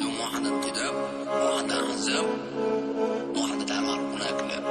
يوم واحد انقلاب، واحد احزاب، واحد عمر وناكله.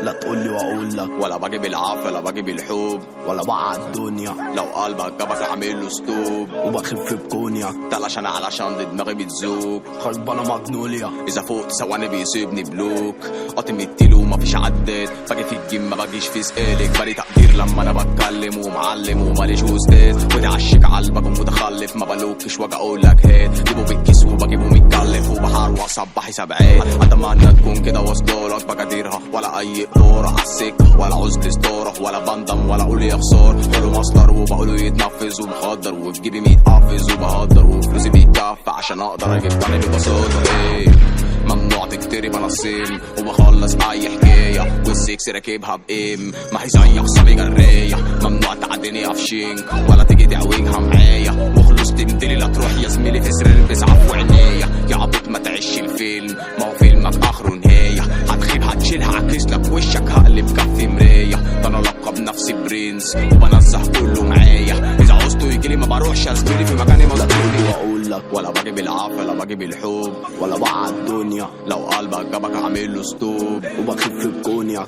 لا تقولي واقول لك ولا باجي بالعافية ولا باجي بالحب، ولا بقى الدنيا لو قلبك جابك اعمل له ستوب، وبخف بكونيا علشان دي دماغي بتزوق. خربانه مجنوليا اذا فوقت ثواني بيسيبني بلوك، قاطم التيلو ومفيش عداد. باجي في الجيم ما باجيش في سقالك، بالي تقدير لما انا بتكلم ومعلم وماليش استاذ. ودي عالشيك عالبك ومتخلف، ما بلوكش واجي اقول لك هات. جيبه بالكيس وبجيبه متكلف، وبحار واصبحي سبعات. اتمنى تكون كده واصلالك بقديرها، ولا اي قدره عالسكه، ولا عزل ستاره، ولا بندم ولا اقول يا خسار. قولوا مصدر وبقوله يتنفذ، ومخدر وفي جيبي 100 قفز وبهدر، وفلوسي بيتكفى عشان اقدر اجيب تاني ببساطه. ايه ممنوع تكتري بنصيم، وبخلص اي حكايه والسكس راكبها بام. ما هي زي خصامي جريه، ممنوع تعديني افشينك ولا تيجي تعوجها معايا. مخلص تمدلي لا تروح يا زميلي في سرير بيسعف عينيا. يا عبيط ما تعيش الفيلم، ما هو فيلمك اخره نهايه. هتخيب هتشيلها عكسلك وشك، هقلب كف مرايه. ده انا لقب نفسي برنس وبنزه كله معايا. اذا عوزته يجيلي ما بروحش يا زميلي في مكاني مظبوط. واقول لك ولا باجي بالعافية ولا باجي بالحب، ولا بقى الدنيا لو قلبك جابك اعمل له ستوب، وبخف بكونيا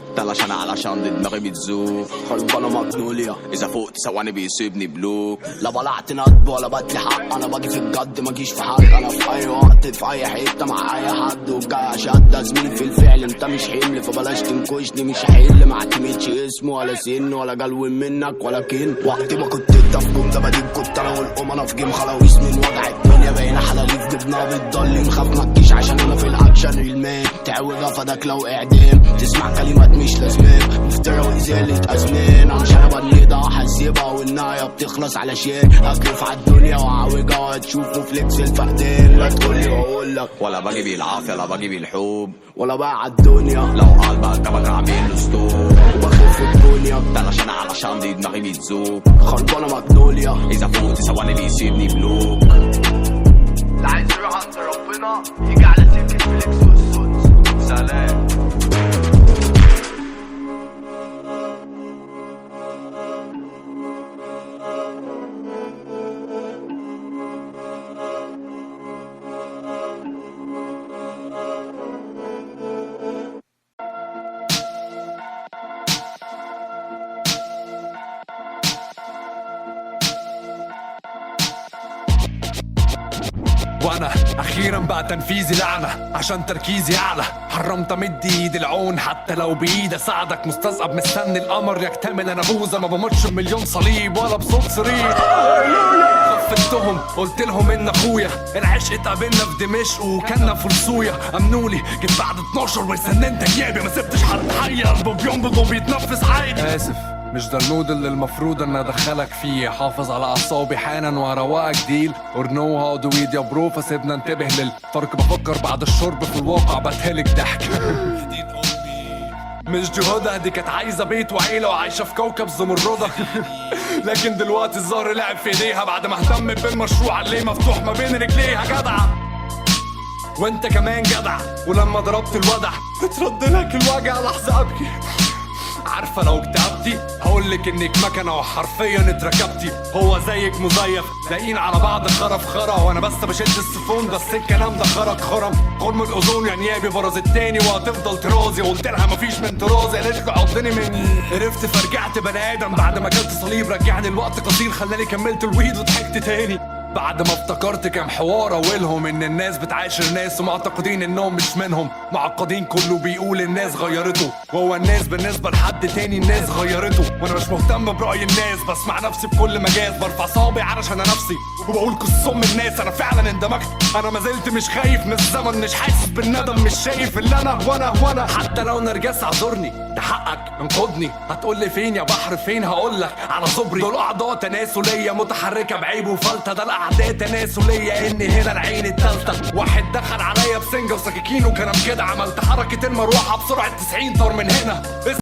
علشان دي دماغي بتزوق. خربانه مجنوليا اذا فوقت ثواني بيسيبني بلوك. لا بلعت ندب ولا بتلي حق، انا باجي في الجد ماجيش في حق. انا في اي وقت في اي حته مع اي حد، وجاي اشد زميلي في الفعل. انت مش حمل فبلاش تنكشني، مش هحل ما اعتمدش اسم ولا سن ولا جلو منك ولا كن. وقت ما كنت انت في جم دباديب، كنت انا والقوم انا في جيم خلاويص من وجع الدنيا. بقينا حلاليف جبنا بتضل، نخاف ما تجيش عشان انا في الاكشن المان. تعوجها فداك لو اعدام، تسمع كلمات مش لازمان. مفترى وازاله ازمان، عشان انا بنيضه هسيبها والنهايه بتخلص علشان اكلف على الدنيا واعوجها وهتشوفوا فليكس الفقدان. لا تقولي واقول لك ولا باجي بالعافية ولا باجي بالحب، ولا بقى الدنيا لو قلبك جابك اعمل له ستوب، وبخف الدنيا علشان دي دماغي بتزوق. خربانه مجنوليا اذا فوقت ثواني بيسيبني بلوك. اللي عايز يروح عند ربنا يجي على سكه فليكس والسدس. سلام. وانا اخيرا بقى تنفيذي لعنة عشان تركيزي اعلى. حرمت امد ايدي العون حتى لو بايد اساعدك. مستذئب مستني القمر يكتمل، انا بوزة ما بموتش بمليون صليب ولا بصوت صريخ. خفتهم قلت لهم ان اخويا العشق اتقابلنا في دمشق وكلنا فلسويا. امنولي جيت بعد 12 وسننت جيبي، ما سبتش حد حي قلبه بينبض وبيتنفس عادي. اسف مش ده المود اللي المفروض ان ادخلك فيه. حافظ على اعصابي حالا واروقك ديل اور نو هاو دو ويد يا برو. فسيبنا انتبه للفرق، بفكر بعد الشرب في الواقع بتهلك ضحك. مش جهودها دي كانت عايزه بيت وعيله وعايشه في كوكب زمرده. لكن دلوقتي الزهر لعب في ايديها بعد ما اهتمت بالمشروع اللي مفتوح ما بين رجليها. جدع وانت كمان جدع، ولما ضربت الودع اترد لك الوجع. لحظه ابكي، عارفة لو اكتئبتي هقولك انك مكنة وحرفيا اتركبتي. هو زيك مزيف لاقين على بعض خرف خرا، وانا بس بشد السفون بس الكلام ده خرج خرم. خرم الاوزون يا نيابي برز التاني وهتفضل ترازي. قلت لها مفيش من ترازي، قالت لي عضني من قرفت فرجعت بني ادم. بعد ما اكلت صليب رجعني الوقت قصير، خلاني كملت الويد وضحكت تاني. بعد ما افتكرت كام حوار اولهم ان الناس بتعاشر ناس ومعتقدين انهم مش منهم. معقدين كله بيقول الناس غيرته، وهو الناس بالنسبه لحد تاني الناس غيرته. وانا مش مهتم براي الناس، بسمع نفسي بكل مجاز. برفع صابعي علشان انا نفسي وبقول قصهم الناس. انا فعلا اندمجت، انا ما زلت مش خايف من الزمن، مش حاسس بالندم، مش شايف اللي وانا حتى لو نرجس اعذرني، ده حقك انقذني. هتقولي فين يا بحر فين، هقولك على صبري. دول اعضاء تناسليه متحركه بعيب وفلته، ده اعداء تناسليه اني هنا العين التالتة. واحد دخل عليا بسنجة وسكاكين وكلام كده، عملت حركة المروحة بسرعة 90 طار من هنا.